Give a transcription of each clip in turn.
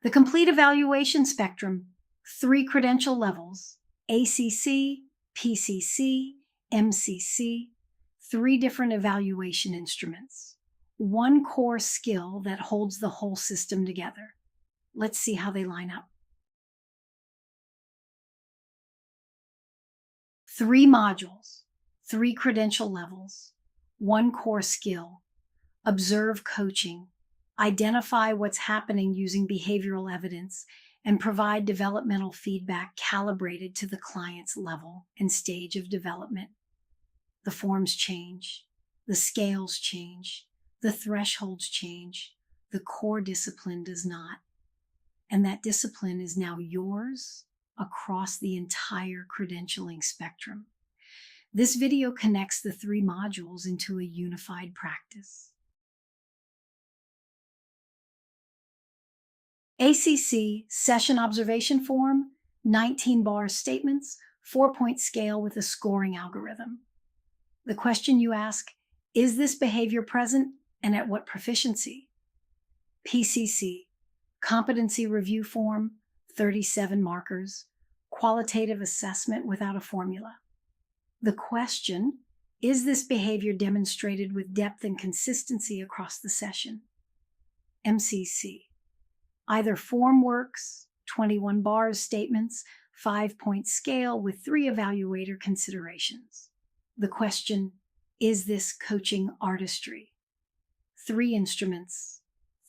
The complete evaluation spectrum, 3 credential levels, ACC, PCC, MCC, 3 different evaluation instruments, 1 core skill that holds the whole system together. Let's see how they line up. 3 modules, 3 credential levels, 1 core skill, observe coaching, identify what's happening using behavioral evidence, and provide developmental feedback calibrated to the client's level and stage of development. The forms change, the scales change, the thresholds change, the core discipline does not. And that discipline is now yours across the entire credentialing spectrum. This video connects the 3 modules into a unified practice. ACC Session Observation Form, 19-bar statements, 4-point scale with a scoring algorithm. The question you ask, is this behavior present and at what proficiency? PCC Competency Review Form, 37 markers, qualitative assessment without a formula. The question, is this behavior demonstrated with depth and consistency across the session? MCC either form works, 21 bars statements, 5-point scale with 3 evaluator considerations. The question, is this coaching artistry? 3 instruments,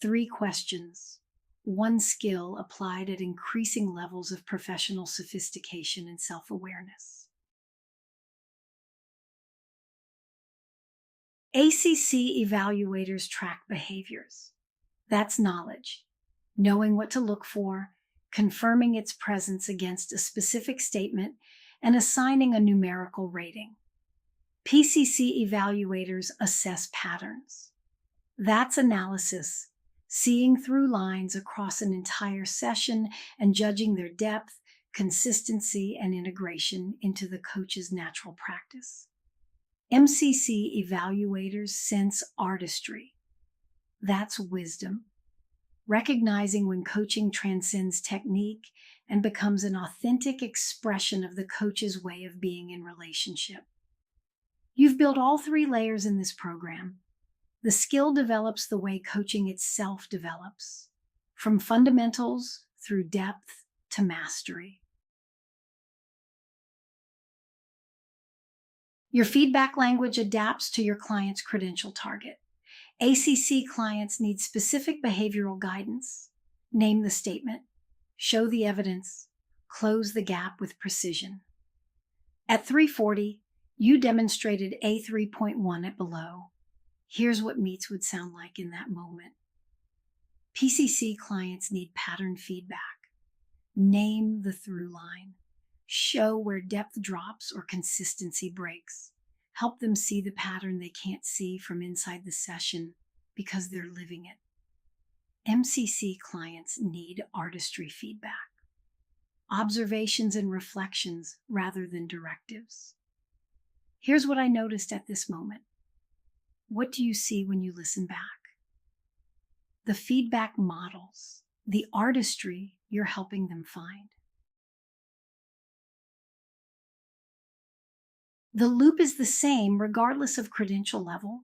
3 questions, 1 skill applied at increasing levels of professional sophistication and self-awareness. ACC evaluators track behaviors. That's knowledge. Knowing what to look for, confirming its presence against a specific statement, and assigning a numerical rating. PCC evaluators assess patterns. That's analysis, seeing through lines across an entire session and judging their depth, consistency, and integration into the coach's natural practice. MCC evaluators sense artistry. That's wisdom. Recognizing when coaching transcends technique and becomes an authentic expression of the coach's way of being in relationship. You've built all 3 layers in this program. The skill develops the way coaching itself develops, from fundamentals through depth to mastery. Your feedback language adapts to your client's credential target. ACC clients need specific behavioral guidance. Name the statement, show the evidence, close the gap with precision. At 340, you demonstrated A3.1 at below. Here's what meets would sound like in that moment. PCC clients need pattern feedback. Name the through line. Show where depth drops or consistency breaks. Help them see the pattern they can't see from inside the session because they're living it. MCC clients need artistry feedback. Observations and reflections rather than directives. Here's what I noticed at this moment. What do you see when you listen back? The feedback models, the artistry you're helping them find. The loop is the same regardless of credential level.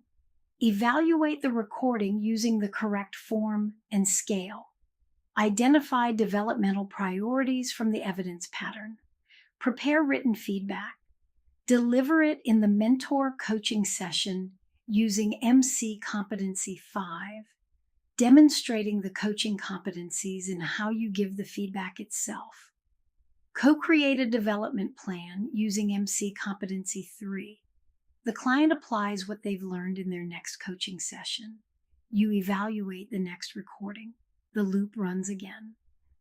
Evaluate the recording using the correct form and scale. Identify developmental priorities from the evidence pattern. Prepare written feedback. Deliver it in the mentor coaching session using MC Competency 5, demonstrating the coaching competencies and how you give the feedback itself. Co-create a development plan using MC Competency 3. The client applies what they've learned in their next coaching session. You evaluate the next recording. The loop runs again.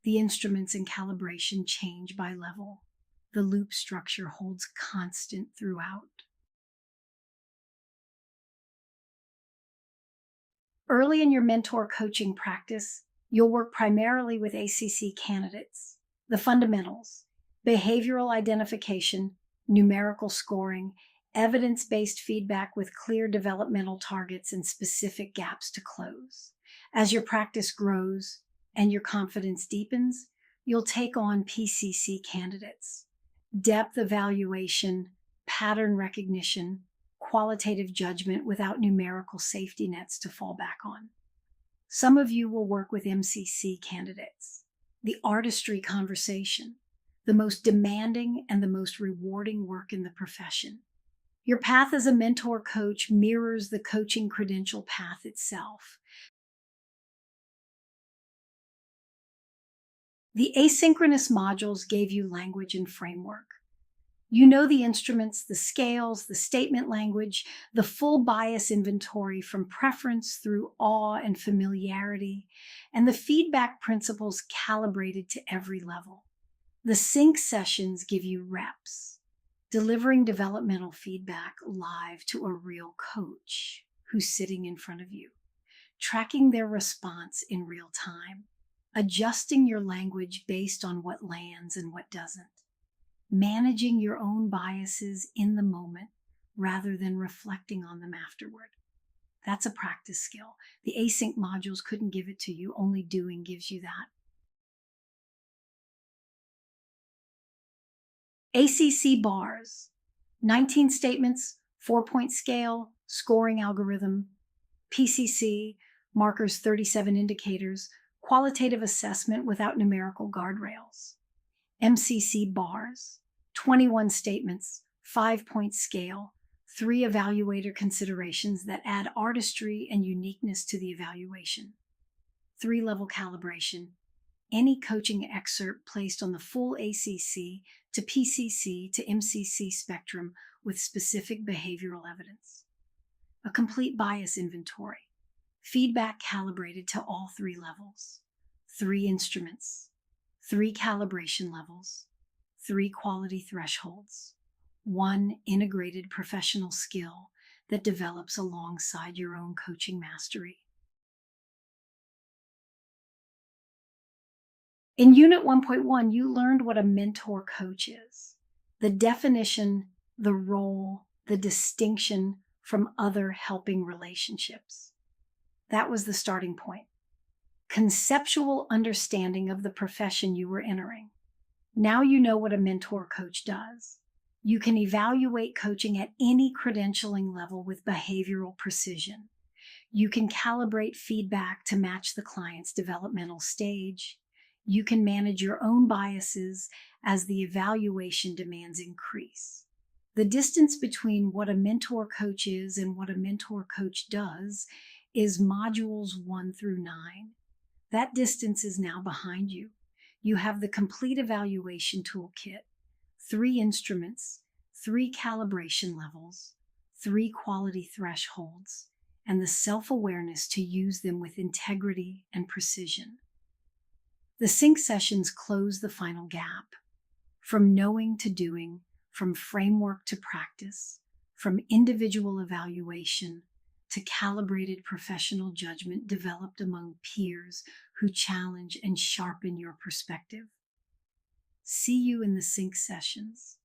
The instruments and calibration change by level. The loop structure holds constant throughout. Early in your mentor coaching practice, you'll work primarily with ACC candidates. The fundamentals, behavioral identification, numerical scoring, evidence-based feedback with clear developmental targets and specific gaps to close. As your practice grows, and your confidence deepens, you'll take on PCC candidates. Depth evaluation, pattern recognition, qualitative judgment without numerical safety nets to fall back on. Some of you will work with MCC candidates. The artistry conversation, the most demanding and the most rewarding work in the profession. Your path as a mentor coach mirrors the coaching credential path itself. The asynchronous modules gave you language and framework. You know the instruments, the scales, the statement language, the full bias inventory from preference through awe and familiarity, and the feedback principles calibrated to every level. The sync sessions give you reps, delivering developmental feedback live to a real coach who's sitting in front of you, tracking their response in real time, adjusting your language based on what lands and what doesn't, managing your own biases in the moment rather than reflecting on them afterward. That's a practice skill. The async modules couldn't give it to you, only doing gives you that. ACC bars, 19 statements, 4-point scale, scoring algorithm, PCC, markers 37 indicators, qualitative assessment without numerical guardrails. MCC bars, 21 statements, 5-point scale, 3 evaluator considerations that add artistry and uniqueness to the evaluation. 3-level calibration, any coaching excerpt placed on the full ACC to PCC to MCC spectrum with specific behavioral evidence. A complete bias inventory, feedback calibrated to all 3 levels, 3 instruments, 3 calibration levels, 3 quality thresholds, 1 integrated professional skill that develops alongside your own coaching mastery. In Unit 1.1, you learned what a mentor coach is, the definition, the role, the distinction from other helping relationships. That was the starting point. Conceptual understanding of the profession you were entering. Now you know what a mentor coach does. You can evaluate coaching at any credentialing level with behavioral precision. You can calibrate feedback to match the client's developmental stage. You can manage your own biases as the evaluation demands increase. The distance between what a mentor coach is and what a mentor coach does is modules 1 through 9. That distance is now behind you. You have the complete evaluation toolkit, 3 instruments, 3 calibration levels, 3 quality thresholds, and the self-awareness to use them with integrity and precision. The sync sessions close the final gap. From knowing to doing, from framework to practice, from individual evaluation to calibrated professional judgment developed among peers who challenge and sharpen your perspective. See you in the sync sessions.